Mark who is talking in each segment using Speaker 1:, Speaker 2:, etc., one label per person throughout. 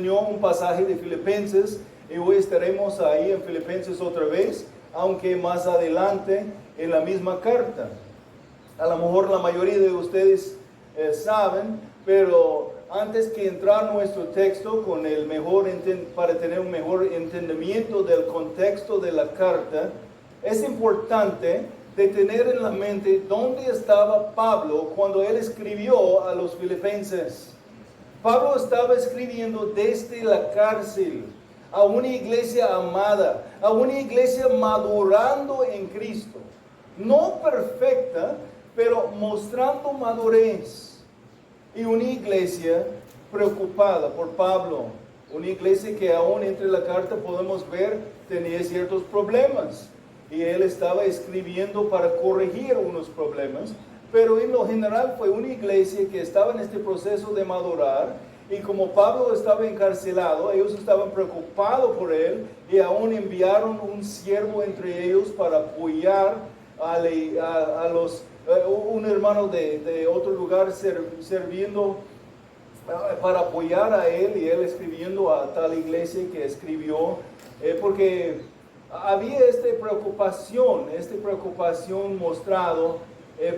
Speaker 1: enseñó un pasaje de Filipenses y hoy estaremos ahí en Filipenses otra vez, aunque más adelante en la misma carta. A lo mejor la mayoría de ustedes saben, pero antes que entrar a nuestro texto con para tener un mejor entendimiento del contexto de la carta, es importante de tener en la mente dónde estaba Pablo cuando él escribió a los filipenses. Pablo estaba escribiendo desde la cárcel a una iglesia amada, a una iglesia madurando en Cristo. No perfecta, pero mostrando madurez. Y una iglesia preocupada por Pablo. Una iglesia que aún entre la carta podemos ver tenía ciertos problemas. Y él estaba escribiendo para corregir unos problemas. Pero en lo general fue una iglesia que estaba en este proceso de madurar. Y como Pablo estaba encarcelado, ellos estaban preocupados por él. Y aún enviaron un siervo entre ellos para apoyar a los un hermano de otro lugar sirviendo para apoyar a él, y él escribiendo a tal iglesia que escribió, porque había esta preocupación mostrado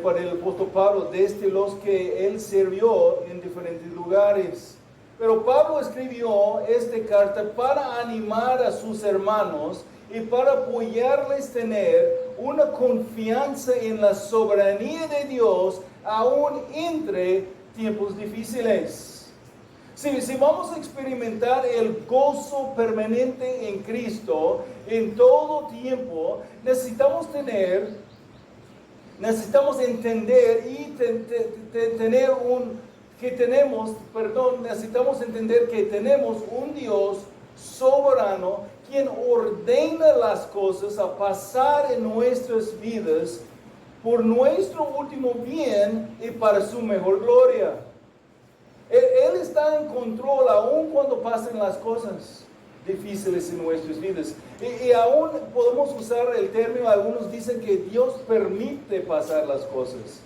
Speaker 1: por el apóstol Pablo desde los que él sirvió en diferentes lugares. Pero Pablo escribió esta carta para animar a sus hermanos y para apoyarles tener una confianza en la soberanía de Dios aún entre tiempos difíciles. Si vamos a experimentar el gozo permanente en Cristo en todo tiempo, necesitamos entender necesitamos entender que tenemos un Dios soberano quien ordena las cosas a pasar en nuestras vidas por nuestro último bien y para su mejor gloria. Él está en control aún cuando pasen las cosas difíciles en nuestras vidas. Y aún podemos usar el término, algunos dicen que Dios permite pasar las cosas.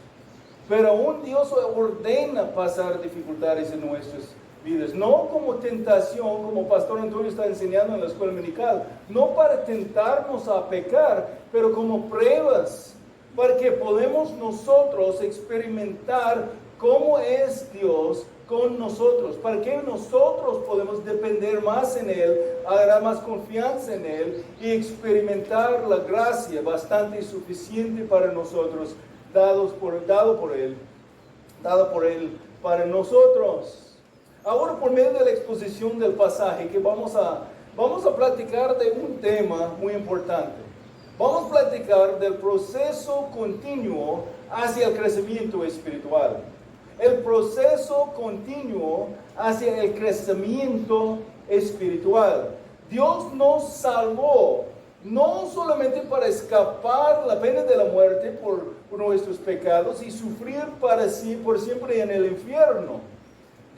Speaker 1: Pero aún Dios ordena pasar dificultades en nuestras vidas. No como tentación, como Pastor Antonio está enseñando en la escuela dominical. No para tentarnos a pecar, pero como pruebas. Para que podamos nosotros experimentar cómo es Dios con nosotros. Para que nosotros podemos depender más en Él, agarrar más confianza en Él y experimentar la gracia bastante suficiente para nosotros, dado por Él para nosotros. Ahora, por medio de la exposición del pasaje, que vamos a platicar de un tema muy importante. Vamos a platicar del proceso continuo hacia el crecimiento espiritual. El proceso continuo hacia el crecimiento espiritual. Dios nos salvó no solamente para escapar la pena de la muerte por nuestros pecados y sufrir por siempre en el infierno.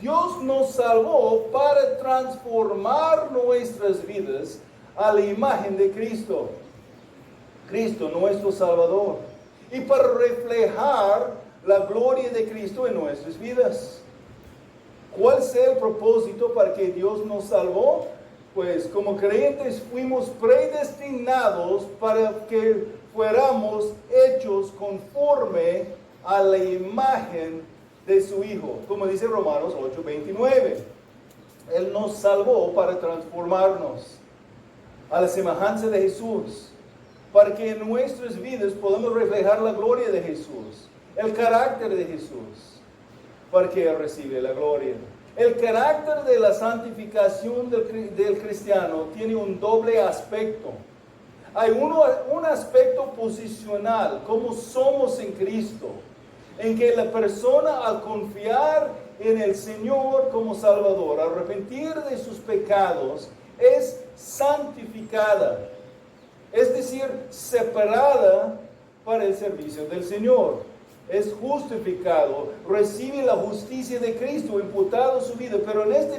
Speaker 1: Dios nos salvó para transformar nuestras vidas a la imagen de Cristo. Cristo, nuestro Salvador. Y para reflejar la gloria de Cristo en nuestras vidas. ¿Cuál es el propósito para que Dios nos salvó? Pues como creyentes fuimos predestinados para que fuéramos hechos conforme a la imagen de su Hijo, como dice Romanos 8:29. Él nos salvó para transformarnos a la semejanza de Jesús, para que en nuestras vidas podamos reflejar la gloria de Jesús, el carácter de Jesús, para que Él reciba la gloria. El carácter de la santificación del cristiano tiene un doble aspecto. Hay un aspecto posicional, como somos en Cristo, en que la persona al confiar en el Señor como Salvador, al arrepentir de sus pecados, es santificada, es decir, separada para el servicio del Señor. Es justificado, recibe la justicia de Cristo imputado a su vida, pero en esta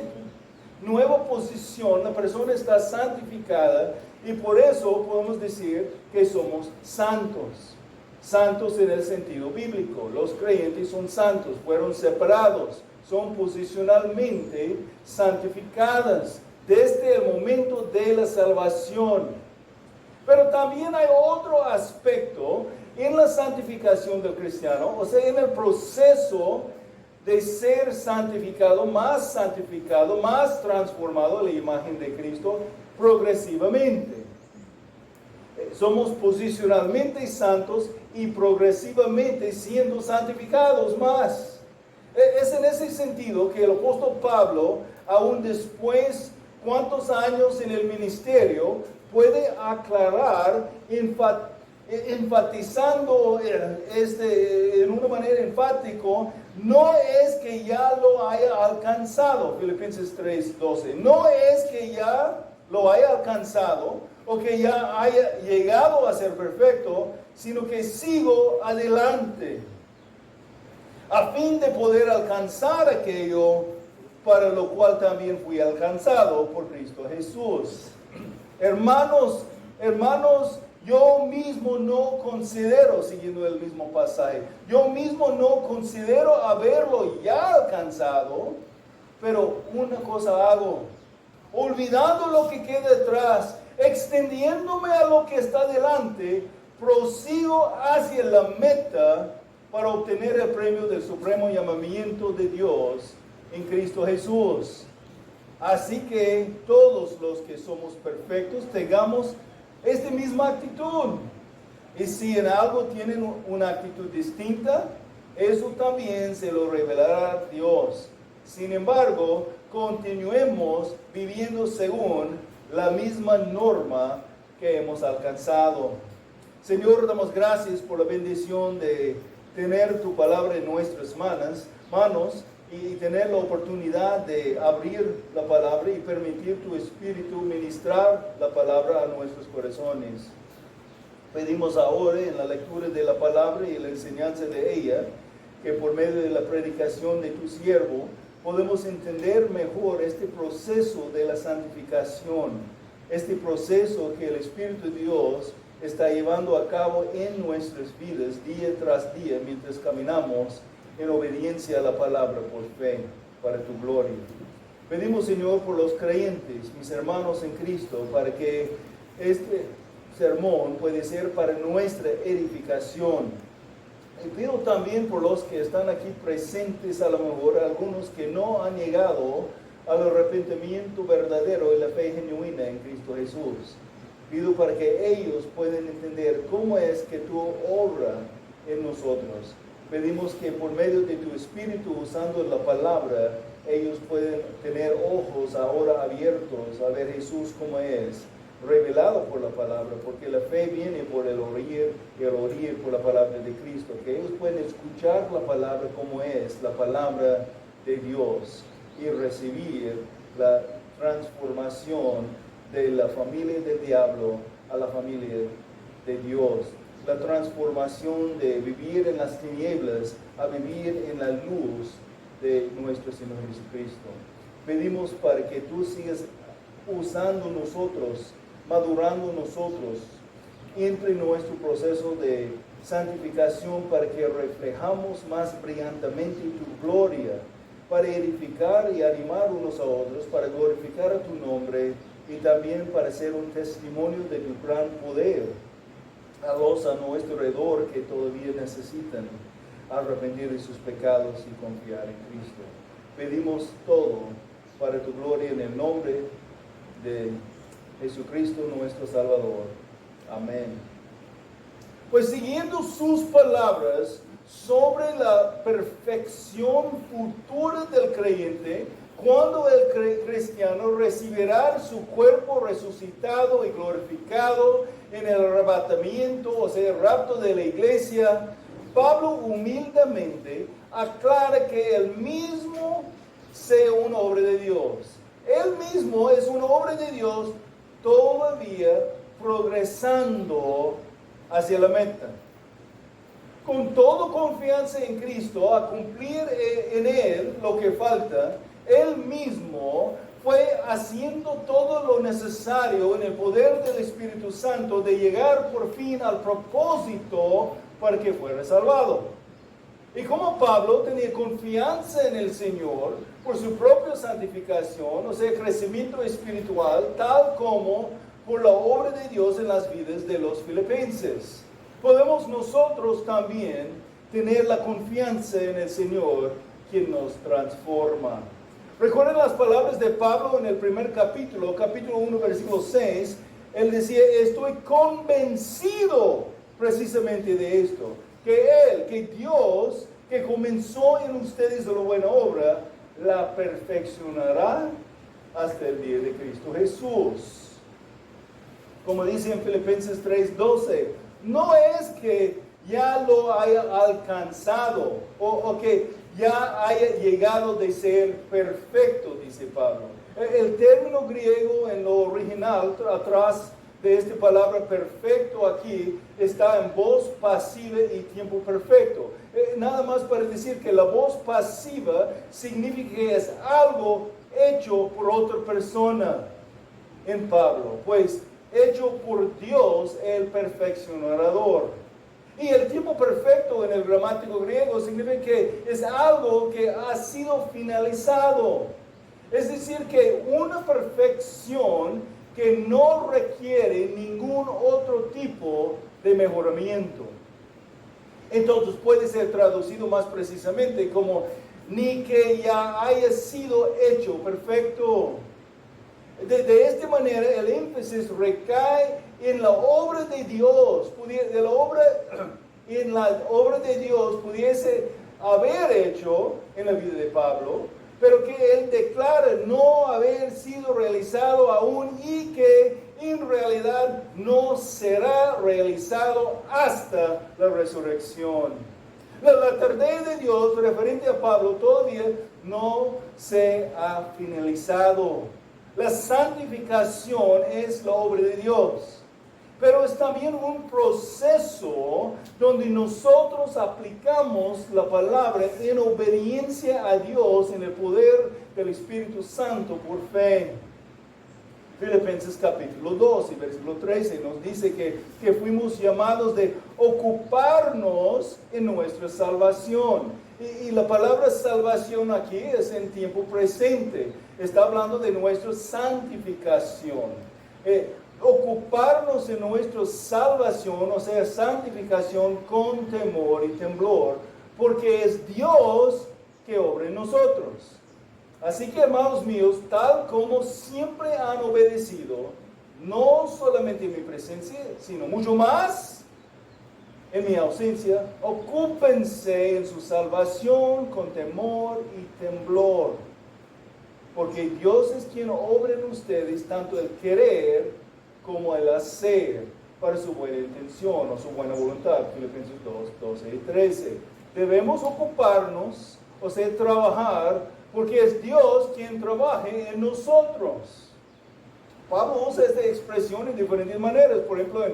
Speaker 1: nueva posición la persona está santificada y por eso podemos decir que somos santos. Santos en el sentido bíblico. Los creyentes son santos, fueron separados son posicionalmente santificadas desde el momento de la salvación. Pero también hay otro aspecto en la santificación del cristiano, o sea, en el proceso de ser santificado, más transformado a la imagen de Cristo progresivamente. Somos posicionalmente santos y progresivamente siendo santificados más. Es en ese sentido que el apóstol Pablo, aún después, cuántos años en el ministerio, puede aclarar, enfatizando en una manera enfática, no es que ya lo haya alcanzado, Filipenses 3:12, no es que ya lo haya alcanzado o que ya haya llegado a ser perfecto, sino que sigo adelante, a fin de poder alcanzar aquello para lo cual también fui alcanzado por Cristo Jesús. Hermanos, yo mismo no considero, siguiendo el mismo pasaje, yo mismo no considero haberlo ya alcanzado, pero una cosa hago, olvidando lo que queda atrás, extendiéndome a lo que está delante, prosigo hacia la meta para obtener el premio del supremo llamamiento de Dios en Cristo Jesús. Así que todos los que somos perfectos tengamos esta misma actitud. Y si en algo tienen una actitud distinta, eso también se lo revelará Dios. Sin embargo, continuemos viviendo según la misma norma que hemos alcanzado. Señor, damos gracias por la bendición de tener tu palabra en nuestras manos y tener la oportunidad de abrir la palabra y permitir tu Espíritu ministrar la palabra a nuestros corazones. Pedimos ahora en la lectura de la palabra y la enseñanza de ella, que por medio de la predicación de tu siervo podemos entender mejor este proceso de la santificación, este proceso que el Espíritu de Dios está llevando a cabo en nuestras vidas día tras día mientras caminamos en obediencia a la palabra por fe, para tu gloria. Pedimos, Señor, por los creyentes, mis hermanos en Cristo, para que este sermón puede ser para nuestra edificación. Y pido también por los que están aquí presentes, a lo mejor algunos que no han llegado al arrepentimiento verdadero y la fe genuina en Cristo Jesús. Pido para que ellos puedan entender cómo es que tú obras en nosotros. Pedimos que por medio de tu Espíritu, usando la palabra, ellos pueden tener ojos ahora abiertos a ver Jesús como es, revelado por la palabra, porque la fe viene por el oír y el oír por la palabra de Cristo. Que ellos pueden escuchar la palabra como es, la palabra de Dios, y recibir la transformación de la familia del diablo a la familia de Dios. La transformación de vivir en las tinieblas a vivir en la luz de nuestro Señor Jesucristo. Pedimos para que tú sigas usando nosotros, madurando nosotros, entre nuestro proceso de santificación para que reflejamos más brillantemente tu gloria, para edificar y animar unos a otros, para glorificar a tu nombre y también para ser un testimonio de tu gran poder a los a nuestro alrededor que todavía necesitan arrepentir de sus pecados y confiar en Cristo. Pedimos todo para tu gloria en el nombre de Jesucristo nuestro Salvador. Amén. Pues siguiendo sus palabras sobre la perfección futura del creyente, cuando el cristiano recibirá su cuerpo resucitado y glorificado en el arrebatamiento, o sea, el rapto de la iglesia, Pablo humildemente aclara que él mismo sea una obra de Dios. Él mismo es una obra de Dios todavía progresando hacia la meta. Con toda confianza en Cristo, a cumplir en Él lo que falta, Él mismo fue haciendo todo lo necesario en el poder del Espíritu Santo de llegar por fin al propósito para que fuera salvado. Y como Pablo tenía confianza en el Señor por su propia santificación, o sea, crecimiento espiritual, tal como por la obra de Dios en las vidas de los filipenses, podemos nosotros también tener la confianza en el Señor, quien nos transforma. Recuerden las palabras de Pablo en el primer capítulo 1, versículo 6. Él decía, estoy convencido precisamente de esto, que Dios, que comenzó en ustedes la buena obra, la perfeccionará hasta el día de Cristo Jesús. Como dice en Filipenses 3:12, no es que ya lo haya alcanzado o que ya haya llegado de ser perfecto, dice Pablo. El término griego en lo original, atrás de esta palabra perfecto aquí, está en voz pasiva y tiempo perfecto. Nada más para decir que la voz pasiva significa que es algo hecho por otra persona en Pablo, pues hecho por Dios el perfeccionador. Y el tiempo perfecto en el gramático griego significa que es algo que ha sido finalizado. Es decir, que una perfección que no requiere ningún otro tipo de mejoramiento. Entonces puede ser traducido más precisamente como ni que ya haya sido hecho perfecto. De esta manera el énfasis recae en la obra de Dios, en la obra de Dios pudiese haber hecho en la vida de Pablo, pero que él declara no haber sido realizado aún y que en realidad no será realizado hasta la resurrección. La tarea de Dios referente a Pablo todavía no se ha finalizado. La santificación es la obra de Dios, pero es también un proceso donde nosotros aplicamos la palabra en obediencia a Dios en el poder del Espíritu Santo por fe. Filipenses capítulo 2 y versículo 13 nos dice que fuimos llamados de ocuparnos en nuestra salvación. Y la palabra salvación aquí es en tiempo presente. Está hablando de nuestra santificación. Ocuparnos en nuestra salvación, o sea, santificación con temor y temblor, porque es Dios que obra en nosotros. Así que, hermanos míos, tal como siempre han obedecido, no solamente en mi presencia, sino mucho más en mi ausencia, ocúpense en su salvación con temor y temblor, porque Dios es quien obra en ustedes tanto el querer como el hacer para su buena intención o su buena voluntad. Filipenses 2, 12 y 13. Debemos ocuparnos, o sea, trabajar, porque es Dios quien trabaje en nosotros. Pablo usa esta expresión en diferentes maneras. Por ejemplo,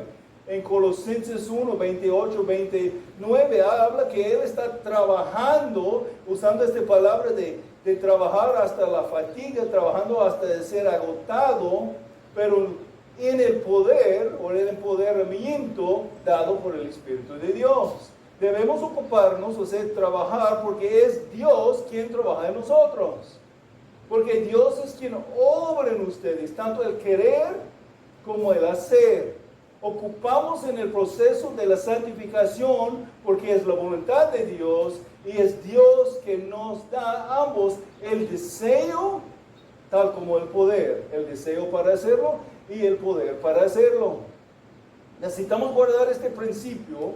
Speaker 1: en Colosenses 1, 28, 29, habla que Él está trabajando, usando esta palabra de trabajar hasta la fatiga, trabajando hasta ser agotado, pero en el poder o el empoderamiento dado por el Espíritu de Dios. Debemos ocuparnos, o sea, trabajar, porque es Dios quien trabaja en nosotros. Porque Dios es quien obra en ustedes, tanto el querer como el hacer. Ocupamos en el proceso de la santificación porque es la voluntad de Dios y es Dios que nos da ambos el deseo, tal como el poder, el deseo para hacerlo y el poder para hacerlo. Necesitamos guardar este principio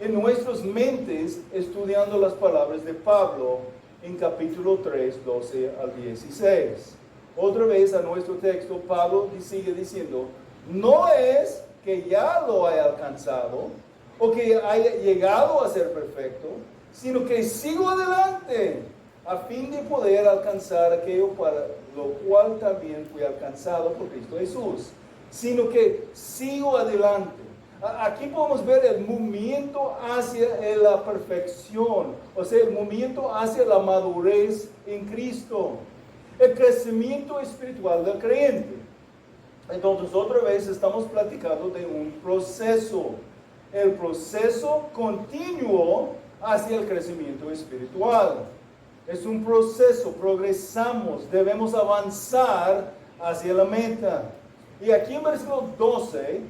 Speaker 1: en nuestras mentes estudiando las palabras de Pablo en capítulo 3, 12 al 16. Otra vez a nuestro texto, Pablo sigue diciendo, no es que ya lo haya alcanzado o que haya llegado a ser perfecto, sino que sigo adelante a fin de poder alcanzar aquello para lo cual también fui alcanzado por Cristo Jesús, sino que sigo adelante. Aquí podemos ver el movimiento hacia la perfección, o sea, el movimiento hacia la madurez en Cristo, el crecimiento espiritual del creyente. Entonces, otra vez estamos platicando de un proceso, el proceso continuo hacia el crecimiento espiritual. Es un proceso, progresamos, debemos avanzar hacia la meta. Y aquí en versículo 12,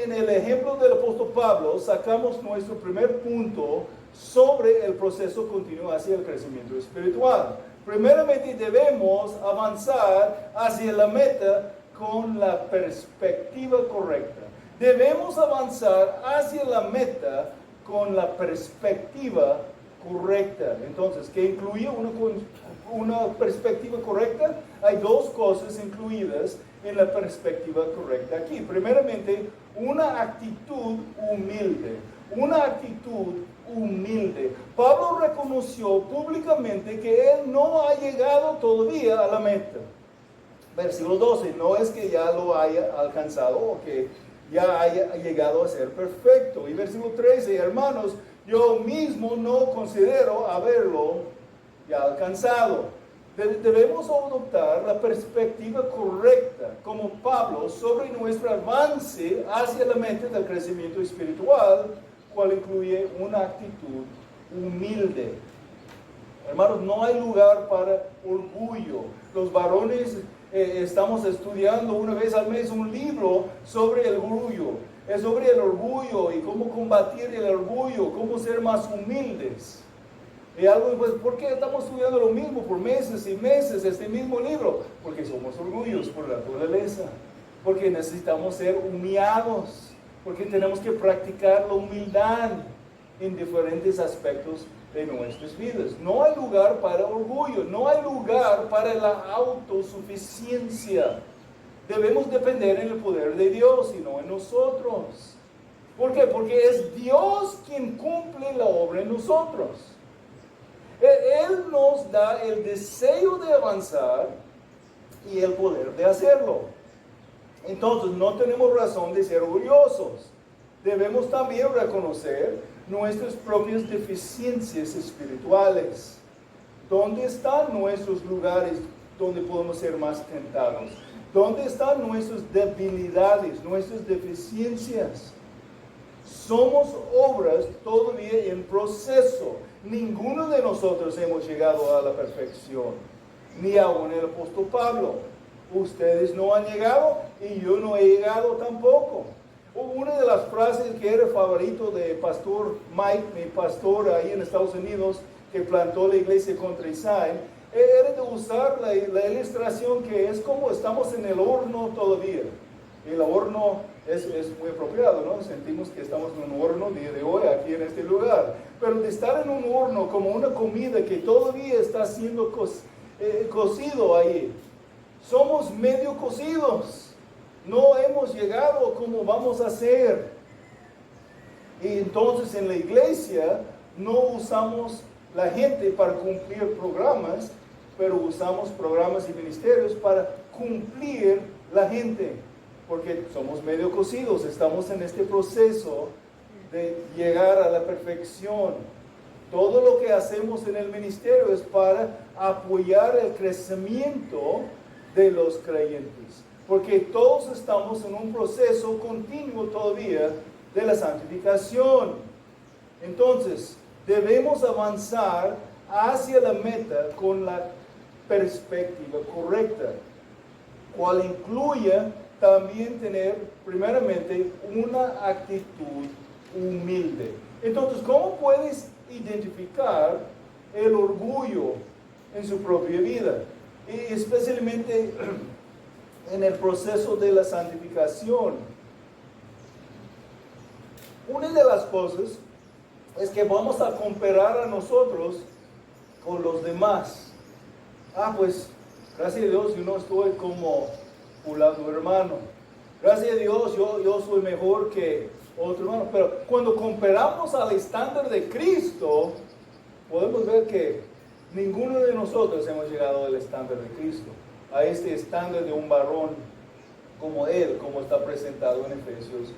Speaker 1: en el ejemplo del apóstol Pablo, sacamos nuestro primer punto sobre el proceso continuo hacia el crecimiento espiritual. Primeramente debemos avanzar hacia la meta con la perspectiva correcta. Debemos avanzar hacia la meta con la perspectiva correcta. Entonces, ¿qué incluye una perspectiva correcta? Hay dos cosas incluidas en la perspectiva correcta aquí. Primeramente, una actitud humilde. Una actitud humilde. Pablo reconoció públicamente que él no ha llegado todavía a la meta. Versículo 12, no es que ya lo haya alcanzado o que ya haya llegado a ser perfecto. Y versículo 13, hermanos, yo mismo no considero haberlo ya alcanzado. Debemos adoptar la perspectiva correcta, como Pablo, sobre nuestro avance hacia la meta del crecimiento espiritual, cual incluye una actitud humilde. Hermanos, no hay lugar para orgullo. Los varones estamos estudiando una vez al mes un libro sobre el orgullo. Es sobre el orgullo y cómo combatir el orgullo, cómo ser más humildes. Y algo, pues, ¿por qué estamos estudiando lo mismo por meses y meses, este mismo libro? Porque somos orgullosos por la naturaleza, porque necesitamos ser humillados, porque tenemos que practicar la humildad en diferentes aspectos de nuestras vidas. No hay lugar para orgullo, no hay lugar para la autosuficiencia. Debemos depender en el poder de Dios y no en nosotros. ¿Por qué? Porque es Dios quien cumple la obra en nosotros. Él nos da el deseo de avanzar y el poder de hacerlo. Entonces no tenemos razón de ser orgullosos. Debemos también reconocer nuestras propias deficiencias espirituales. ¿Dónde están nuestros lugares donde podemos ser más tentados? ¿Dónde están nuestras debilidades, nuestras deficiencias? Somos obras todavía en proceso. Ninguno de nosotros hemos llegado a la perfección, ni aún el apóstol Pablo. Ustedes no han llegado y yo no he llegado tampoco. Una de las frases que era favorito de pastor Mike, mi pastor ahí en Estados Unidos, que plantó la iglesia contra Israel, era de usar la ilustración que es como estamos en el horno todavía. El horno es muy apropiado, ¿no? Sentimos que estamos en un horno día de hoy aquí en este lugar. Pero de estar en un horno como una comida que todavía está siendo cocido ahí, somos medio cocidos. No hemos llegado como vamos a ser. Y entonces en la iglesia no usamos la gente para cumplir programas, pero usamos programas y ministerios para cumplir la gente. Porque somos medio cocidos, estamos en este proceso de llegar a la perfección. Todo lo que hacemos en el ministerio es para apoyar el crecimiento de los creyentes. Porque todos estamos en un proceso continuo todavía de la santificación. Entonces, debemos avanzar hacia la meta con la perspectiva correcta, cual incluye también tener primeramente una actitud humilde. Entonces, ¿cómo puedes identificar el orgullo en su propia vida? Y especialmente en el proceso de la santificación. Una de las cosas es que vamos a comparar a nosotros con los demás. Pues, gracias a Dios, yo no estoy como fulano hermano. Gracias a Dios, yo soy mejor que otro hermano. Pero cuando comparamos al estándar de Cristo, podemos ver que ninguno de nosotros hemos llegado al estándar de Cristo, a este estándar de un varón como Él, como está presentado en Efesios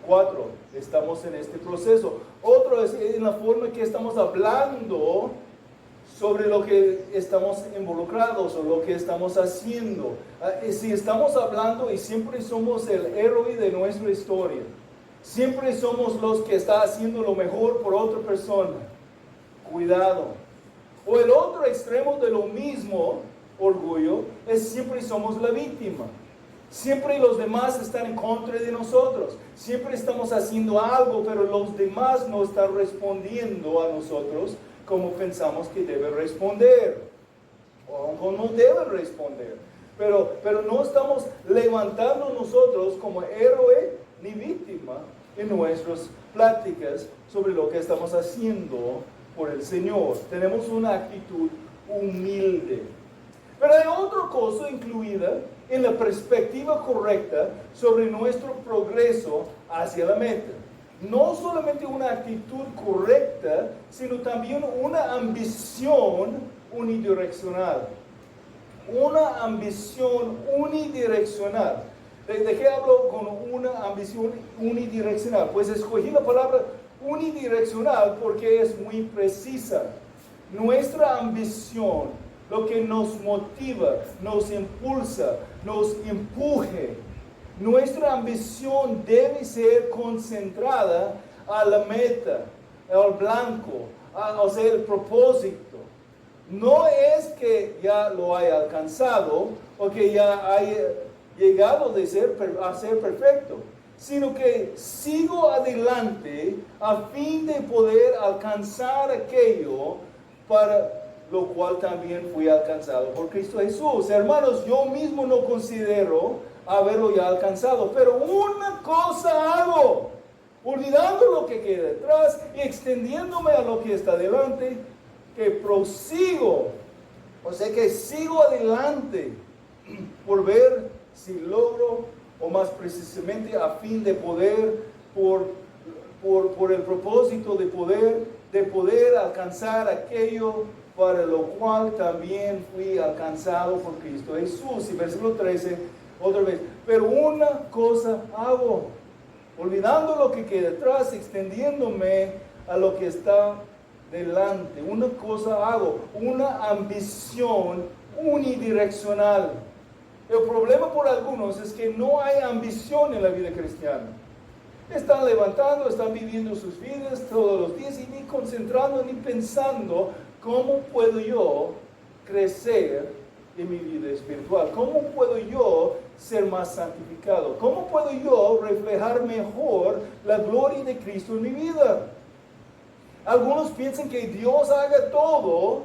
Speaker 1: 4. Estamos en este proceso. Otro es en la forma que estamos hablando sobre lo que estamos involucrados o lo que estamos haciendo. Si estamos hablando y siempre somos el héroe de nuestra historia, Siempre somos los que están haciendo lo mejor por otra persona. Cuidado. O el otro extremo de lo mismo, orgullo, es siempre somos la víctima. Siempre los demás están en contra de nosotros. Siempre estamos haciendo algo, pero los demás no están respondiendo a nosotros como pensamos que deben responder. O como deben responder. Pero no estamos levantando nosotros como héroe ni víctima en nuestras pláticas sobre lo que estamos haciendo por el Señor. Tenemos una actitud humilde. Pero hay otra cosa incluida en la perspectiva correcta sobre nuestro progreso hacia la meta. No solamente una actitud correcta, sino también una ambición unidireccional. Una ambición unidireccional. ¿De qué hablo con una ambición unidireccional? Pues escogí la palabra unidireccional porque es muy precisa. Nuestra ambición, lo que nos motiva, nos impulsa, nos empuje. Nuestra ambición debe ser concentrada a la meta, al blanco, o sea, el propósito. No es que ya lo haya alcanzado o que ya haya llegado a ser perfecto, sino que sigo adelante a fin de poder alcanzar aquello para lo cual también fui alcanzado por Cristo Jesús. Hermanos, yo mismo no considero haberlo ya alcanzado, pero una cosa hago, olvidando lo que queda detrás y extendiéndome a lo que está delante, que prosigo, o sea que sigo adelante por ver si logro, o más precisamente a fin de poder, por el propósito de poder alcanzar aquello para lo cual también fui alcanzado por Cristo Jesús. Y versículo 13, otra vez, pero una cosa hago, olvidando lo que queda atrás, extendiéndome a lo que está delante. Una cosa hago, una ambición unidireccional. El problema por algunos es que no hay ambición en la vida cristiana. Están levantando, están viviendo sus vidas todos los días y ni concentrando ni pensando cómo puedo yo crecer en mi vida espiritual, cómo puedo yo ser más santificado, cómo puedo yo reflejar mejor la gloria de Cristo en mi vida. Algunos piensan que Dios haga todo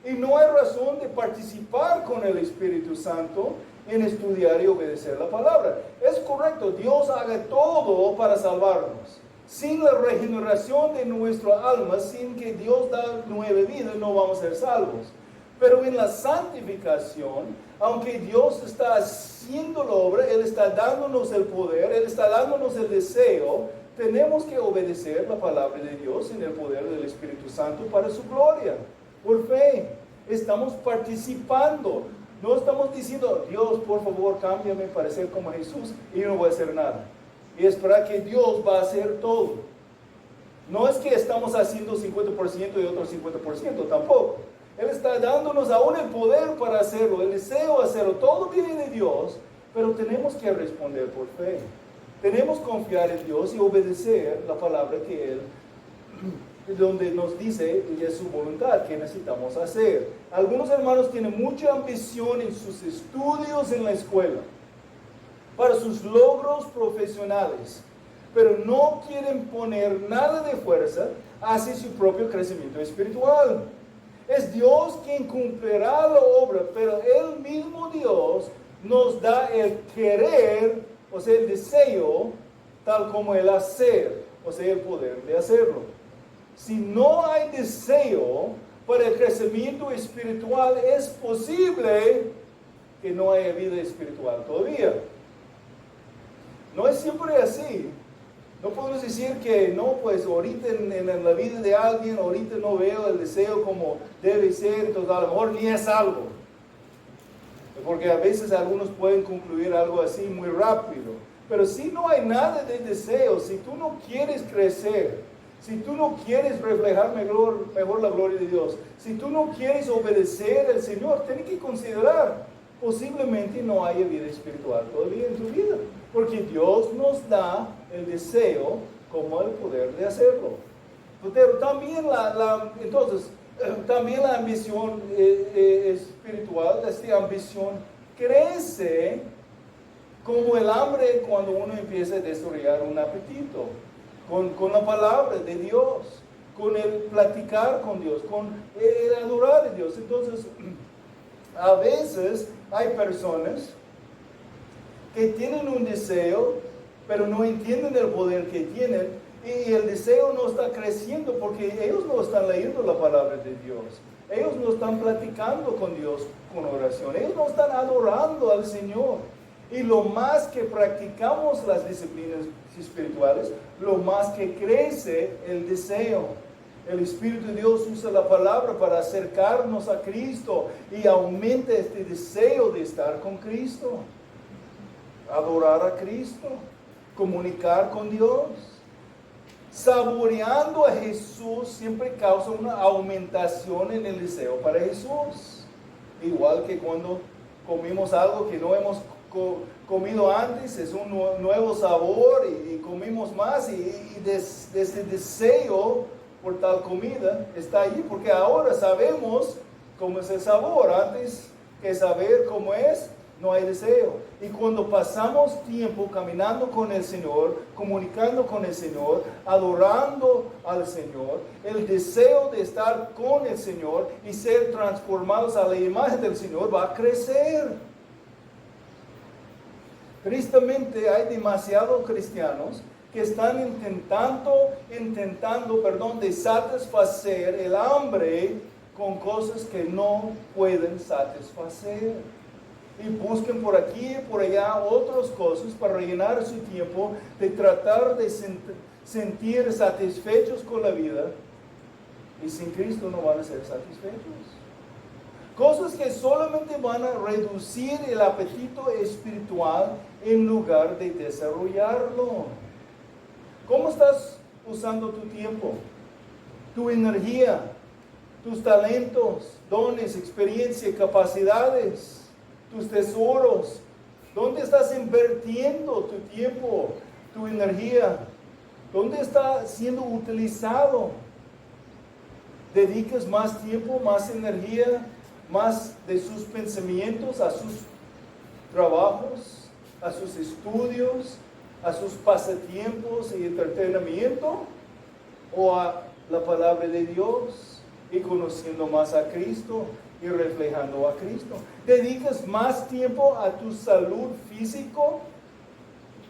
Speaker 1: y no hay razón de participar con el Espíritu Santo en estudiar y obedecer la palabra. Es correcto, Dios haga todo para salvarnos. Sin la regeneración de nuestra alma, sin que Dios da nueva vida, no vamos a ser salvos. Pero en la santificación, aunque Dios está haciendo la obra, Él está dándonos el poder, Él está dándonos el deseo, tenemos que obedecer la palabra de Dios en el poder del Espíritu Santo para su gloria. Por fe, estamos participando. No estamos diciendo, Dios, por favor, cámbiame para ser como Jesús y yo no voy a hacer nada. Y esperar que Dios va a hacer todo. No es que estamos haciendo 50% y otro 50%, tampoco. Él está dándonos aún el poder para hacerlo, el deseo de hacerlo. Todo viene de Dios, pero tenemos que responder por fe. Tenemos que confiar en Dios y obedecer la palabra que Él donde nos dice y es su voluntad que necesitamos hacer. Algunos hermanos tienen mucha ambición en sus estudios en la escuela, para sus logros profesionales, pero no quieren poner nada de fuerza hacia su propio crecimiento espiritual. Es Dios quien cumplirá la obra, pero el mismo Dios nos da el querer, o sea, el deseo, tal como el hacer, o sea, el poder de hacerlo. Si no hay deseo para el crecimiento espiritual, es posible que no haya vida espiritual todavía. No es siempre así. No podemos decir que no, pues ahorita en la vida de alguien, ahorita no veo el deseo como debe ser, entonces a lo mejor ni es algo. Porque a veces algunos pueden concluir algo así muy rápido. Pero si no hay nada de deseo, si tú no quieres crecer, si tú no quieres reflejar mejor la gloria de Dios, si tú no quieres obedecer al Señor, tienes que considerar posiblemente no haya vida espiritual todavía en tu vida, porque Dios nos da el deseo como el poder de hacerlo. Pero también también la ambición espiritual, esta ambición crece como el hambre cuando uno empieza a desarrollar un apetito, con la palabra de Dios, con el platicar con Dios, con el adorar a Dios. Entonces, a veces hay personas que tienen un deseo, pero no entienden el poder que tienen, y el deseo no está creciendo porque ellos no están leyendo la palabra de Dios. Ellos no están platicando con Dios con oración. Ellos no están adorando al Señor. Y lo más que practicamos las disciplinas espirituales, lo más que crece el deseo. El Espíritu de Dios usa la palabra para acercarnos a Cristo y aumenta este deseo de estar con Cristo, adorar a Cristo, comunicar con Dios. Saboreando a Jesús siempre causa una aumentación en el deseo para Jesús. Igual que cuando comimos algo que no hemos comido antes, es un nuevo sabor y comimos más y ese deseo por tal comida está ahí porque ahora sabemos cómo es el sabor. Antes que saber cómo es, no hay deseo. Y cuando pasamos tiempo caminando con el Señor, comunicando con el Señor, adorando al Señor, el deseo de estar con el Señor y ser transformados a la imagen del Señor va a crecer. Tristemente hay demasiados cristianos que están intentando de satisfacer el hambre con cosas que no pueden satisfacer. Y busquen por aquí y por allá otras cosas para rellenar su tiempo de tratar de sentir satisfechos con la vida. Y sin Cristo no van a ser satisfechos. Cosas que solamente van a reducir el apetito espiritual en lugar de desarrollarlo. ¿Cómo estás usando tu tiempo, tu energía, tus talentos, dones, experiencia, capacidades, tus tesoros? ¿Dónde estás invirtiendo tu tiempo, tu energía? ¿Dónde está siendo utilizado? ¿Dedicas más tiempo, más energía, más de sus pensamientos a sus trabajos, a sus estudios, a sus pasatiempos y entretenimiento? ¿O a la palabra de Dios y conociendo más a Cristo y reflejando a Cristo? ¿Dedicas más tiempo a tu salud físico?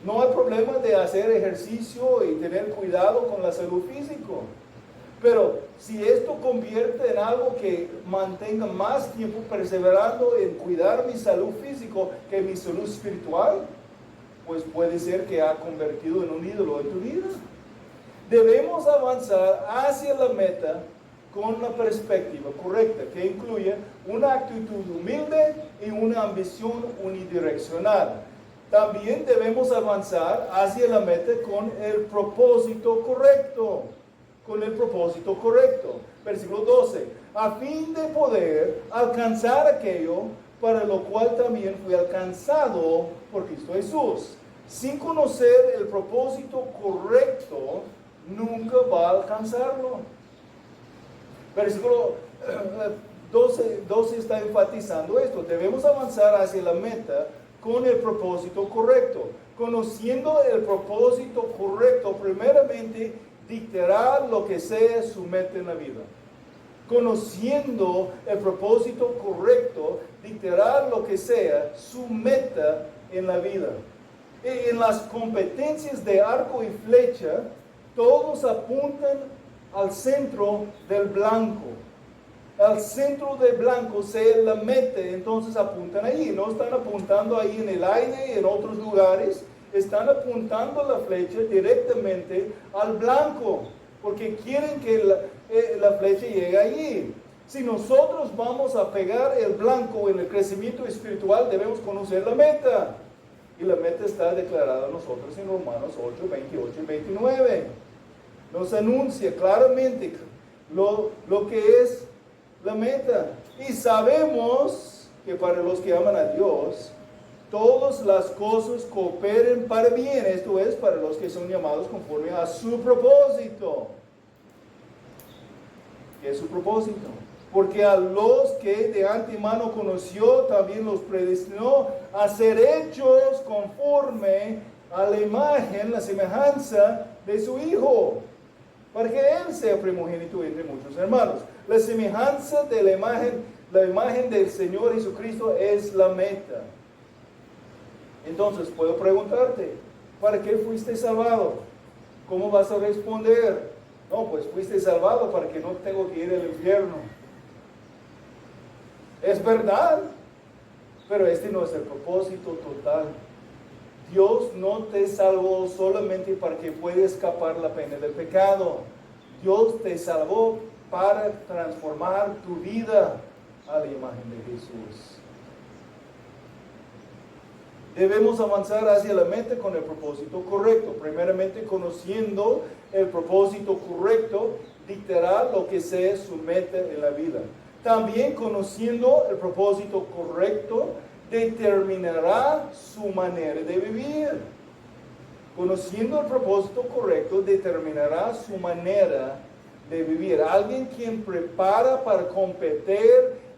Speaker 1: No hay problema de hacer ejercicio y tener cuidado con la salud física. Pero si esto convierte en algo que mantenga más tiempo perseverando en cuidar mi salud física que mi salud espiritual, pues puede ser que ha convertido en un ídolo en tu vida. Debemos avanzar hacia la meta con la perspectiva correcta, que incluye una actitud humilde y una ambición unidireccional. También debemos avanzar hacia la meta con el propósito correcto. Versículo 12. A fin de poder alcanzar aquello para lo cual también fui alcanzado por Cristo Jesús. Sin conocer el propósito correcto, nunca va a alcanzarlo. Versículo 12 está enfatizando esto. Debemos avanzar hacia la meta con el propósito correcto. Conociendo el propósito correcto, primeramente dictará lo que sea su meta en la vida. Conociendo el propósito correcto, dictará lo que sea su meta en la vida. En las competencias de arco y flecha, todos apuntan al centro del blanco. Al centro del blanco se la mete, entonces apuntan ahí. No están apuntando ahí en el aire y en otros lugares. Están apuntando la flecha directamente al blanco, porque quieren que la flecha llegue allí. Si nosotros vamos a pegar el blanco en el crecimiento espiritual, debemos conocer la meta. Y la meta está declarada a nosotros en Romanos 8, 28 y 29. Nos anuncia claramente lo que es la meta. Y sabemos que para los que aman a Dios, todas las cosas cooperen para bien, esto es, para los que son llamados conforme a su propósito. ¿Qué es su propósito? Porque a los que de antemano conoció, también los predestinó a ser hechos conforme a la imagen, la semejanza de su Hijo, para que Él sea primogénito entre muchos hermanos. La semejanza de la imagen del Señor Jesucristo es la meta. Entonces, puedo preguntarte, ¿para qué fuiste salvado? ¿Cómo vas a responder? No, pues fuiste salvado para que no tengo que ir al infierno. Es verdad, pero este no es el propósito total. Dios no te salvó solamente para que puedas escapar la pena del pecado. Dios te salvó para transformar tu vida a la imagen de Jesús. Debemos avanzar hacia la meta con el propósito correcto. Primeramente, conociendo el propósito correcto, dictará lo que sea su meta en la vida. También conociendo el propósito correcto, determinará su manera de vivir. Conociendo el propósito correcto, determinará su manera de vivir. Alguien quien prepara para competir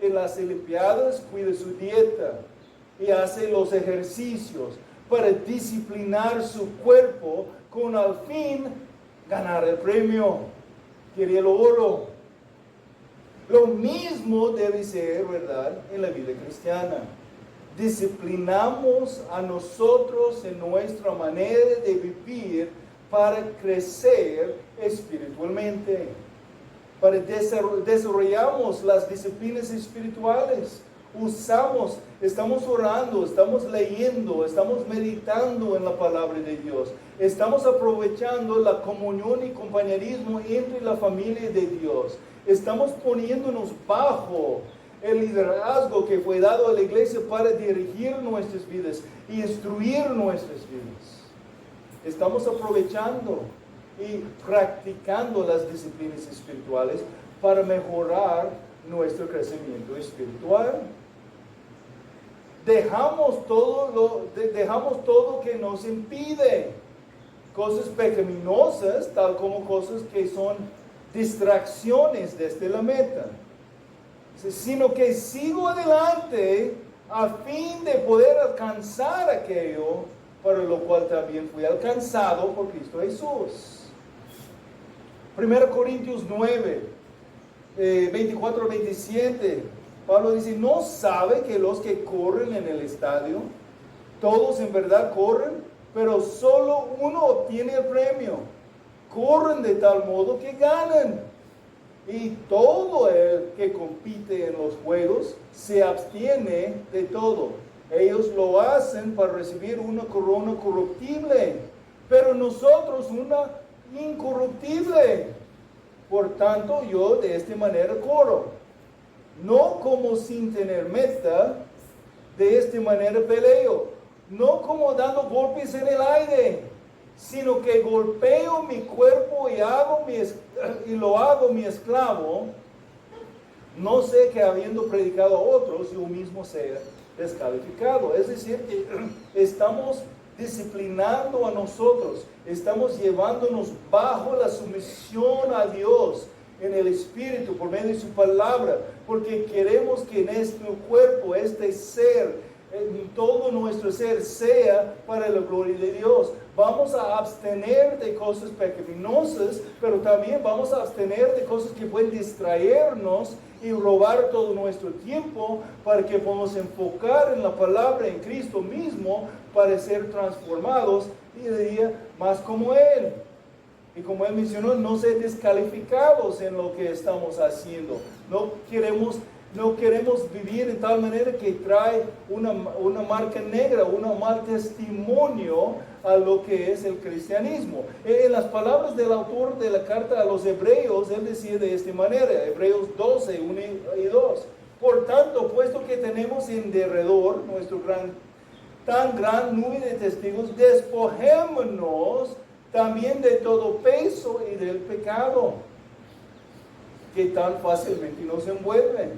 Speaker 1: en las Olimpiadas, cuida su dieta y hace los ejercicios para disciplinar su cuerpo con al fin ganar el premio, quiere el oro. Lo mismo debe ser, ¿verdad?, en la vida cristiana. Disciplinamos a nosotros en nuestra manera de vivir para crecer espiritualmente. Desarrollamos las disciplinas espirituales. Estamos orando, estamos leyendo, estamos meditando en la palabra de Dios. Estamos aprovechando la comunión y compañerismo entre la familia de Dios. Estamos poniéndonos bajo el liderazgo que fue dado a la iglesia para dirigir nuestras vidas y instruir nuestras vidas. Estamos aprovechando y practicando las disciplinas espirituales para mejorar nuestro crecimiento espiritual. Dejamos todo que nos impide, cosas pecaminosas, tal como cosas que son distracciones desde la meta, sino que sigo adelante a fin de poder alcanzar aquello para lo cual también fui alcanzado por Cristo Jesús. 1 Corintios 9, 24-27, Pablo dice, ¿no sabe que los que corren en el estadio, todos en verdad corren, pero solo uno obtiene el premio? Corren de tal modo que ganan. Y todo el que compite en los juegos se abstiene de todo. Ellos lo hacen para recibir una corona corruptible, pero nosotros una incorruptible. Por tanto, yo de esta manera corro, no como sin tener meta, de esta manera peleo, no como dando golpes en el aire, sino que golpeo mi cuerpo y lo hago mi esclavo, no sé que habiendo predicado a otros, yo mismo sea descalificado. Es decir, que estamos disciplinando a nosotros, estamos llevándonos bajo la sumisión a Dios en el Espíritu por medio de su palabra, porque queremos que en nuestro cuerpo, este ser, en todo nuestro ser, sea para la gloria de Dios. Vamos a abstener de cosas pecaminosas, pero también vamos a abstener de cosas que pueden distraernos y robar todo nuestro tiempo para que podamos enfocar en la palabra, en Cristo mismo, para ser transformados día a día más como Él. Y como Él mencionó, no ser descalificados en lo que estamos haciendo. No queremos vivir de tal manera que trae una marca negra, un mal testimonio a lo que es el cristianismo. En las palabras del autor de la carta a los Hebreos, él decía de esta manera, Hebreos 12, 1 y 2. Por tanto, puesto que tenemos en derredor tan gran nube de testigos, despojémonos también de todo peso y del pecado que tan fácilmente nos envuelven,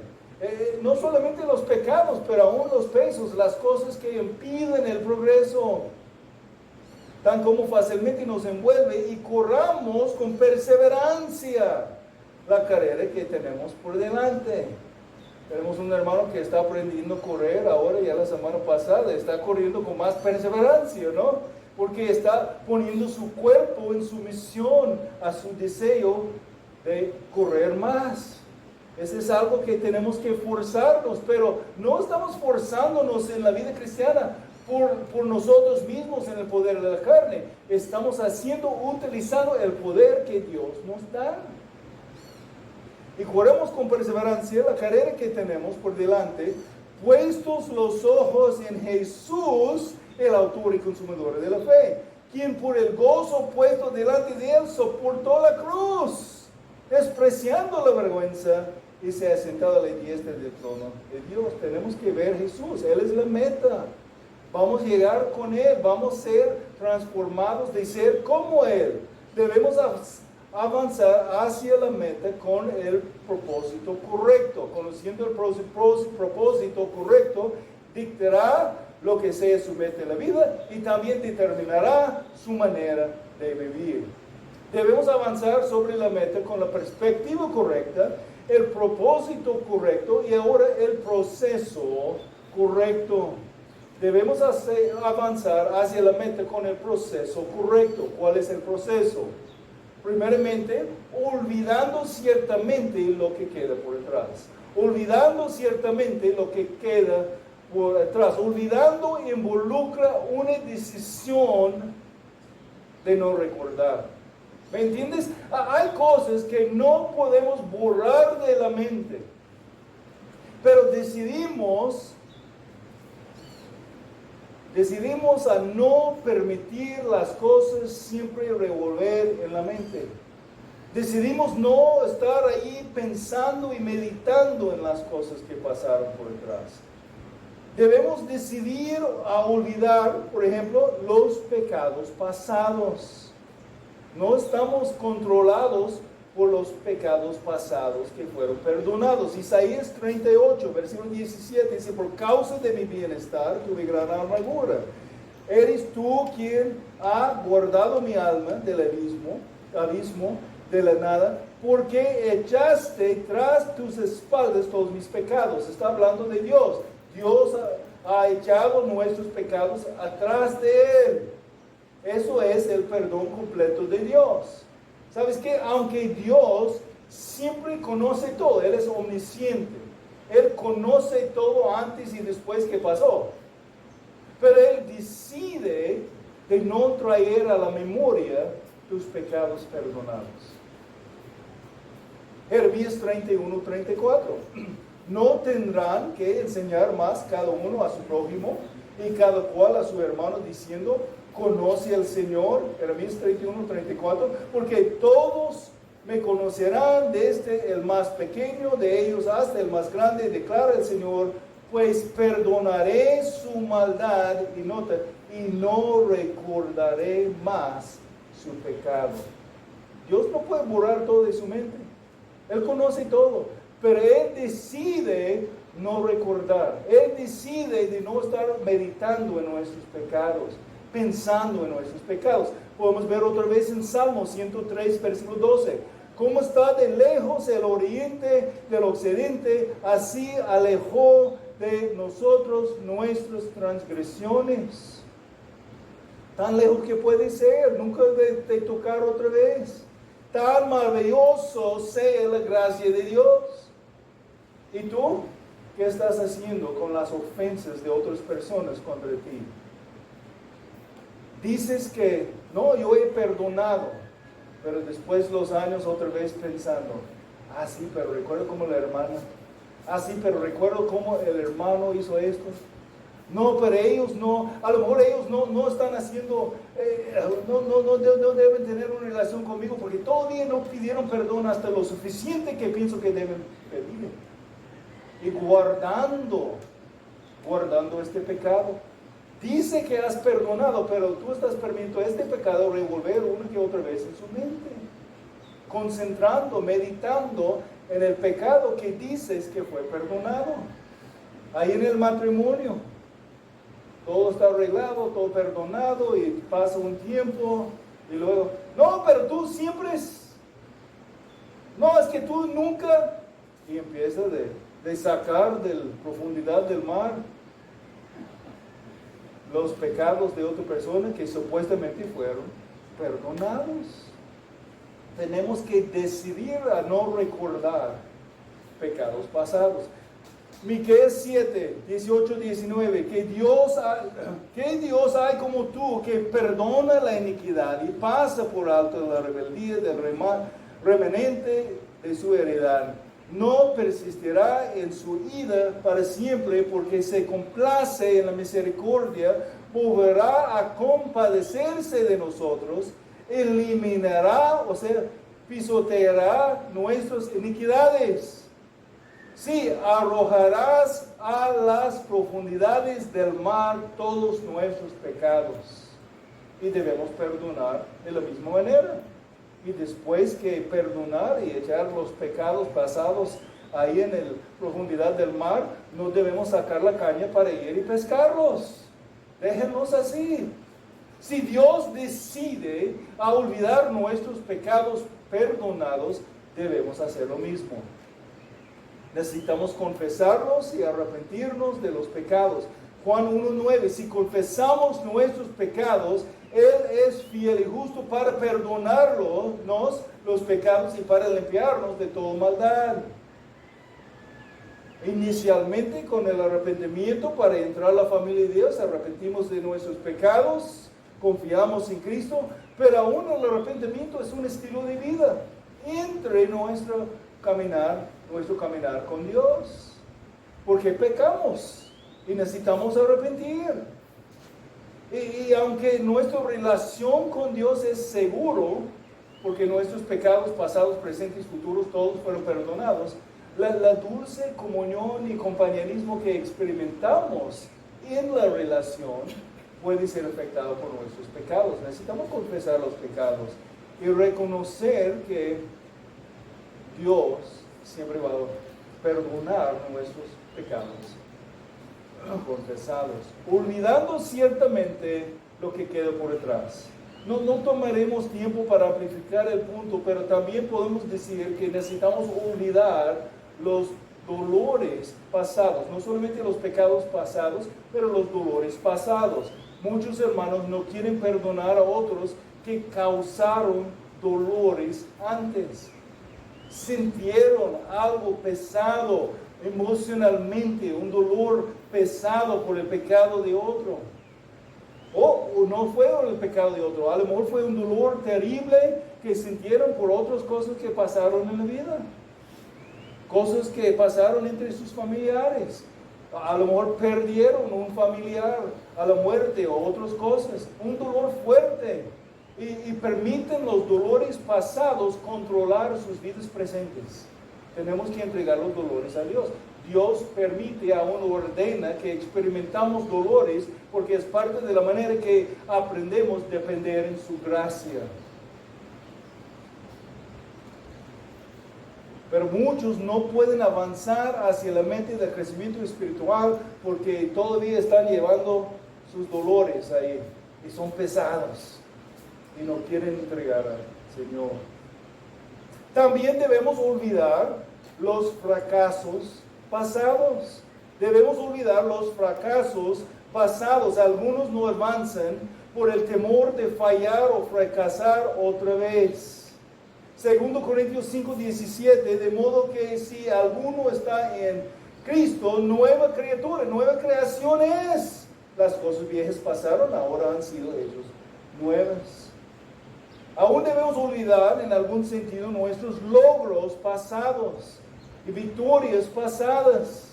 Speaker 1: No solamente los pecados, pero aún los pesos, las cosas que impiden el progreso, tan como fácilmente nos envuelve, y corramos con perseverancia la carrera que tenemos por delante. Tenemos un hermano que está aprendiendo a correr ahora, ya la semana pasada, está corriendo con más perseverancia, ¿no? Porque está poniendo su cuerpo en sumisión a su deseo de correr más. Ese es algo que tenemos que forzarnos, pero no estamos forzándonos en la vida cristiana por nosotros mismos en el poder de la carne. Estamos utilizando el poder que Dios nos da. Y corremos con perseverancia la carrera que tenemos por delante, puestos los ojos en Jesús, el autor y consumador de la fe, quien por el gozo puesto delante de él soportó la cruz, despreciando la vergüenza, y se ha sentado a la diestra del trono de Dios. Tenemos que ver a Jesús, Él es la meta. Vamos a llegar con Él, vamos a ser transformados de ser como Él. Debemos avanzar hacia la meta con el propósito correcto. Conociendo el propósito correcto, dictará lo que sea su meta en la vida y también determinará su manera de vivir. Debemos avanzar sobre la meta con la perspectiva correcta, el propósito correcto y ahora el proceso correcto. Debemos avanzar hacia la meta con el proceso correcto. ¿Cuál es el proceso? Primeramente, olvidando ciertamente lo que queda por detrás. Olvidando ciertamente lo que queda por detrás. Olvidando involucra una decisión de no recordar. ¿Me entiendes? Hay cosas que no podemos borrar de la mente, pero decidimos a no permitir las cosas siempre revolver en la mente. Decidimos no estar ahí pensando y meditando en las cosas que pasaron por detrás. Debemos decidir a olvidar, por ejemplo, los pecados pasados. No estamos controlados por los pecados pasados que fueron perdonados. Isaías 38, versículo 17, dice: por causa de mi bienestar tuve gran amargura. Eres tú quien ha guardado mi alma del abismo de la nada, porque echaste tras tus espaldas todos mis pecados. Está hablando de Dios. Dios ha echado nuestros pecados atrás de Él. Eso es el perdón completo de Dios. ¿Sabes qué? Aunque Dios siempre conoce todo, Él es omnisciente. Él conoce todo antes y después que pasó. Pero Él decide de no traer a la memoria tus pecados perdonados. Jeremías 31:34. No tendrán que enseñar más cada uno a su prójimo y cada cual a su hermano, diciendo: conoce al Señor, Jeremías 31:34, porque todos me conocerán, desde el más pequeño de ellos hasta el más grande, declara el Señor, pues perdonaré su maldad, y no recordaré más su pecado. Dios no puede borrar todo de su mente. Él conoce todo, pero Él decide no recordar. Él decide de no estar meditando en nuestros pecados, pensando en nuestros pecados. Podemos ver otra vez en Salmo 103, versículo 12. Cómo está de lejos el oriente del occidente, así alejó de nosotros nuestras transgresiones. Tan lejos que puede ser, nunca de tocar otra vez. Tan maravilloso sea la gracia de Dios. ¿Y tú? ¿Qué estás haciendo con las ofensas de otras personas contra ti? Dices que, no, yo he perdonado, pero después los años otra vez pensando, sí, pero recuerdo cómo la hermana, sí, pero recuerdo cómo el hermano hizo esto. No, pero ellos no, a lo mejor ellos no están haciendo, no deben tener una relación conmigo porque todavía no pidieron perdón hasta lo suficiente que pienso que deben pedir. Y guardando este pecado. Dice que has perdonado, pero tú estás permitiendo este pecado revolver una que otra vez en su mente. Concentrando, meditando en el pecado que dices que fue perdonado. Ahí en el matrimonio, todo está arreglado, todo perdonado y pasa un tiempo y luego, no, pero tú siempre no, es que tú nunca, y empieza de sacar de la profundidad del mar los pecados de otra persona que supuestamente fueron perdonados. Tenemos que decidir a no recordar pecados pasados. Miqueas 7, 18, 19, ¿qué Dios hay como tú que perdona la iniquidad y pasa por alto la rebeldía del remanente de su heredad? No persistirá en su ira para siempre, porque se complace en la misericordia, volverá a compadecerse de nosotros, eliminará, o sea, pisoteará nuestras iniquidades. Sí, arrojarás a las profundidades del mar todos nuestros pecados. Y debemos perdonar de la misma manera. Y después que perdonar y echar los pecados pasados ahí en la profundidad del mar, no debemos sacar la caña para ir y pescarlos. Déjenlos así. Si Dios decide a olvidar nuestros pecados perdonados, debemos hacer lo mismo. Necesitamos confesarlos y arrepentirnos de los pecados. Juan 1:9, si confesamos nuestros pecados, Él es fiel y justo para perdonarnos los pecados y para limpiarnos de toda maldad. Inicialmente con el arrepentimiento para entrar a la familia de Dios, arrepentimos de nuestros pecados, confiamos en Cristo, pero aún el arrepentimiento es un estilo de vida entre nuestro caminar con Dios, porque pecamos y necesitamos arrepentir. Y aunque nuestra relación con Dios es seguro, porque nuestros pecados pasados, presentes y futuros, todos fueron perdonados, la dulce comunión y compañerismo que experimentamos en la relación puede ser afectado por nuestros pecados. Necesitamos confesar los pecados y reconocer que Dios siempre va a perdonar nuestros pecados confesados, olvidando ciertamente lo que queda por detrás. No tomaremos tiempo para amplificar el punto, pero también podemos decir que necesitamos olvidar los dolores pasados, no solamente los pecados pasados, pero los dolores pasados. Muchos hermanos no quieren perdonar a otros que causaron dolores antes. Sintieron algo pesado emocionalmente, un dolor pesado por el pecado de otro. O no fue el pecado de otro, a lo mejor fue un dolor terrible que sintieron por otras cosas que pasaron en la vida. Cosas que pasaron entre sus familiares. A lo mejor perdieron un familiar a la muerte o otras cosas. Un dolor fuerte. Y permiten los dolores pasados controlar sus vidas presentes. Tenemos que entregar los dolores a Dios. Dios permite, aún ordena que experimentamos dolores porque es parte de la manera que aprendemos a depender en su gracia. Pero muchos no pueden avanzar hacia la mente del crecimiento espiritual porque todavía están llevando sus dolores ahí y son pesados y no quieren entregar al Señor. También debemos olvidar los fracasos pasados. Debemos olvidar los fracasos pasados. Algunos no avanzan por el temor de fallar o fracasar otra vez. 2 Corintios 5:17, de modo que si alguno está en Cristo, nueva criatura, nueva creación es. Las cosas viejas pasaron, ahora han sido hechas nuevas. Aún debemos olvidar en algún sentido nuestros logros pasados y victorias pasadas.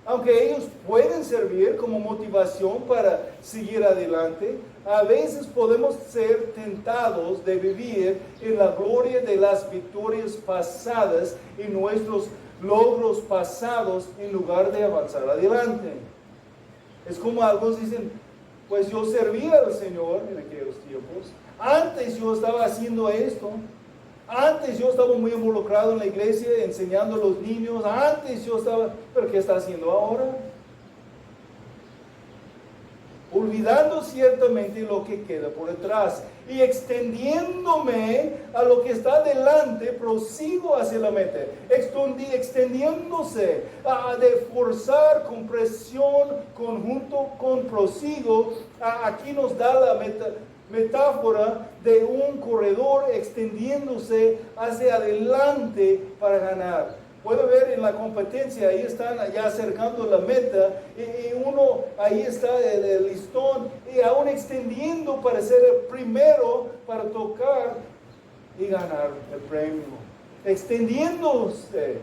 Speaker 1: Aunque ellos pueden servir como motivación para seguir adelante, a veces podemos ser tentados de vivir en la gloria de las victorias pasadas y nuestros logros pasados en lugar de avanzar adelante. Es como algunos dicen, pues yo servía al Señor en aquellos tiempos. Antes yo estaba haciendo esto, Antes yo estaba muy involucrado en la iglesia, enseñando a los niños. Antes yo estaba, pero ¿qué está haciendo ahora? Olvidando ciertamente lo que queda por detrás y extendiéndome a lo que está delante, prosigo hacia la meta, extendiéndose, de forzar con presión, conjunto con prosigo. Aquí nos da la metáfora de un corredor extendiéndose hacia adelante para ganar. Puede ver en la competencia, ahí están ya acercando la meta y uno, ahí está el listón y aún extendiendo para ser el primero para tocar y ganar el premio. Extendiéndose,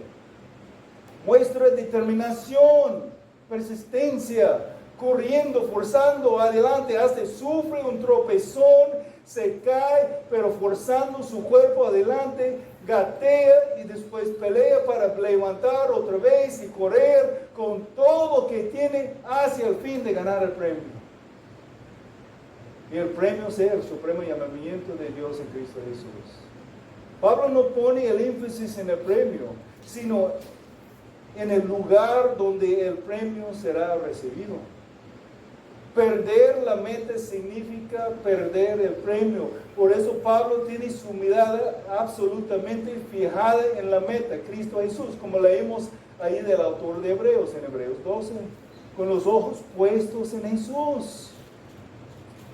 Speaker 1: muestra determinación, persistencia, corriendo, forzando adelante, hasta sufre un tropezón, se cae, pero forzando su cuerpo adelante, gatea y después pelea para levantar otra vez y correr con todo lo que tiene hacia el fin de ganar el premio. Y el premio sea el supremo llamamiento de Dios en Cristo Jesús. Pablo no pone el énfasis en el premio, sino en el lugar donde el premio será recibido. Perder la meta significa perder el premio. Por eso Pablo tiene su mirada absolutamente fijada en la meta, Cristo Jesús, como leemos ahí del autor de Hebreos, en Hebreos 12, con los ojos puestos en Jesús.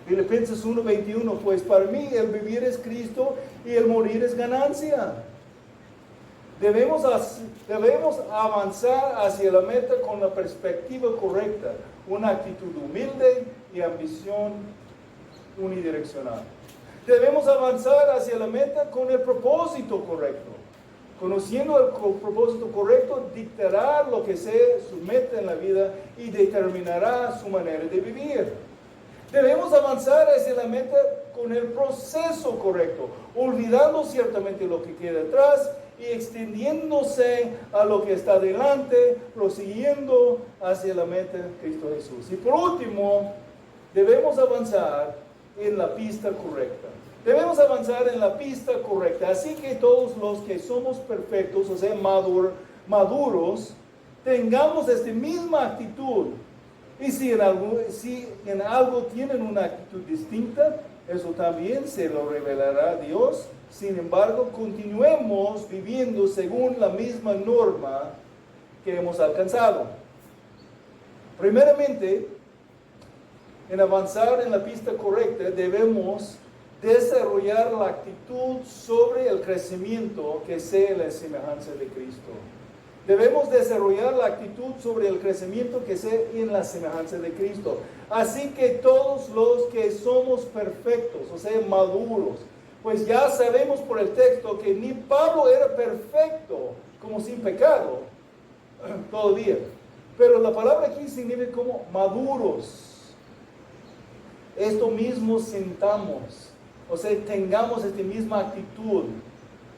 Speaker 1: Filipenses 1:21, pues para mí el vivir es Cristo y el morir es ganancia. Debemos avanzar hacia la meta con la perspectiva correcta, una actitud humilde y ambición unidireccional. Debemos avanzar hacia la meta con el propósito correcto. Conociendo el propósito correcto, dictará lo que sea su meta en la vida y determinará su manera de vivir. Debemos avanzar hacia la meta con el proceso correcto, olvidando ciertamente lo que queda atrás y extendiéndose a lo que está delante, prosiguiendo hacia la meta Cristo Jesús. Y por último, debemos avanzar en la pista correcta. Debemos avanzar en la pista correcta. Así que todos los que somos perfectos, o sea, maduros, tengamos esta misma actitud. Y si en algo tienen una actitud distinta, eso también se lo revelará a Dios. Sin embargo, continuemos viviendo según la misma norma que hemos alcanzado. Primeramente, en avanzar en la pista correcta, debemos desarrollar la actitud sobre el crecimiento que sea la semejanza de Cristo. Debemos desarrollar la actitud sobre el crecimiento que sea en la semejanza de Cristo. Así que todos los que somos perfectos, o sea, maduros, pues ya sabemos por el texto que ni Pablo era perfecto, como sin pecado, todavía. Pero la palabra aquí significa como maduros. Esto mismo sintamos, o sea, tengamos esta misma actitud.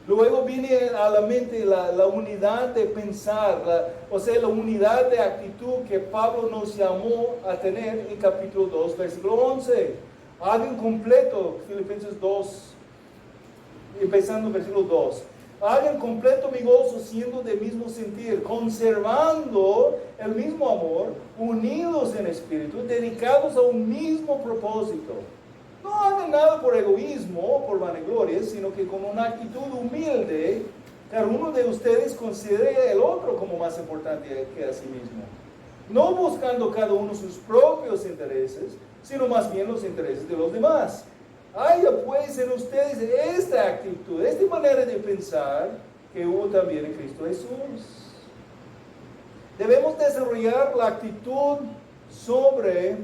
Speaker 1: Luego viene a la mente la unidad de pensar, la unidad de actitud que Pablo nos llamó a tener en capítulo 2, versículo 11. Hagan completo, Filipenses 2, empezando en versículo 2. Hagan completo mi gozo siendo de mismo sentir, conservando el mismo amor, unidos en espíritu, dedicados a un mismo propósito. No hagan nada por egoísmo o por vanagloria, sino que con una actitud humilde, cada uno de ustedes considere el otro como más importante que a sí mismo. No buscando cada uno sus propios intereses, sino más bien los intereses de los demás. Haya pues en ustedes esta actitud, esta manera de pensar que hubo también en Cristo Jesús. Debemos desarrollar la actitud sobre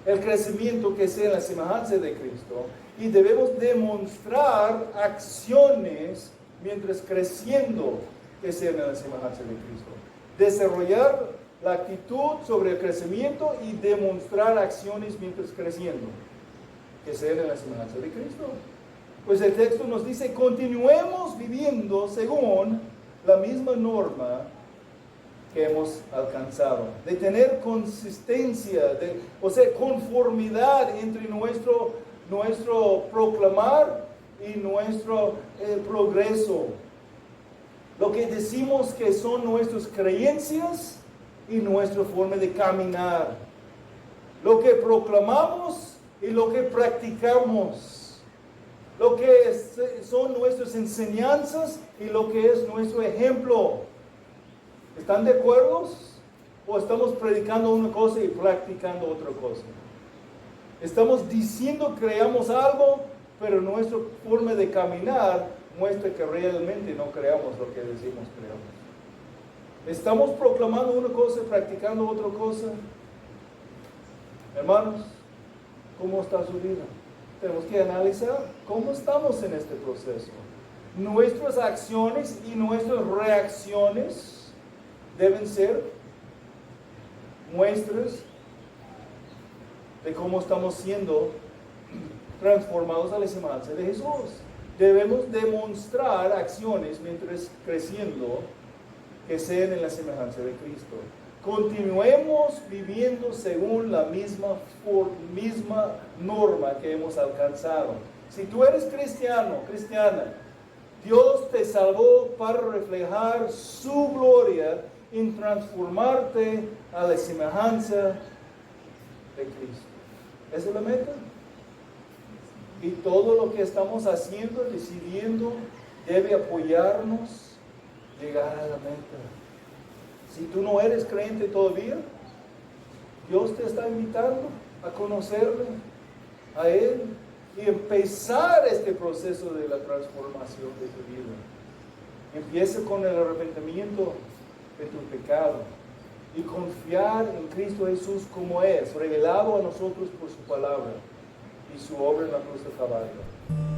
Speaker 1: el crecimiento que sea en la semejanza de Cristo y debemos demostrar acciones mientras creciendo que sean en la semejanza de Cristo. Desarrollar la actitud sobre el crecimiento y demostrar acciones mientras creciendo que sean en la semejanza de Cristo. Pues el texto nos dice, continuemos viviendo según la misma norma que hemos alcanzado, de tener consistencia, o sea, conformidad entre nuestro proclamar y nuestro progreso. Lo que decimos que son nuestras creencias y nuestra forma de caminar. Lo que proclamamos y lo que practicamos. Lo que son nuestras enseñanzas y lo que es nuestro ejemplo. ¿Están de acuerdo? ¿O estamos predicando una cosa y practicando otra cosa? Estamos diciendo que creamos algo, pero nuestra forma de caminar muestra que realmente no creamos lo que decimos creamos. ¿Estamos proclamando una cosa y practicando otra cosa? Hermanos, ¿cómo está su vida? Tenemos que analizar cómo estamos en este proceso. Nuestras acciones y nuestras reacciones deben ser muestras de cómo estamos siendo transformados a la semejanza de Jesús. Debemos demostrar acciones mientras creciendo que sean en la semejanza de Cristo. Continuemos viviendo según la misma norma que hemos alcanzado. Si tú eres cristiano, cristiana, Dios te salvó para reflejar su gloria en transformarte a la semejanza de Cristo. ¿Esa es la meta? Y todo lo que estamos haciendo, decidiendo, debe apoyarnos a llegar a la meta. Si tú no eres creyente todavía, Dios te está invitando a conocerle, a Él, y empezar este proceso de la transformación de tu vida. Empieza con el arrepentimiento de tu pecado y confiar en Cristo Jesús como es, revelado a nosotros por su palabra y su obra en la cruz de Calvario.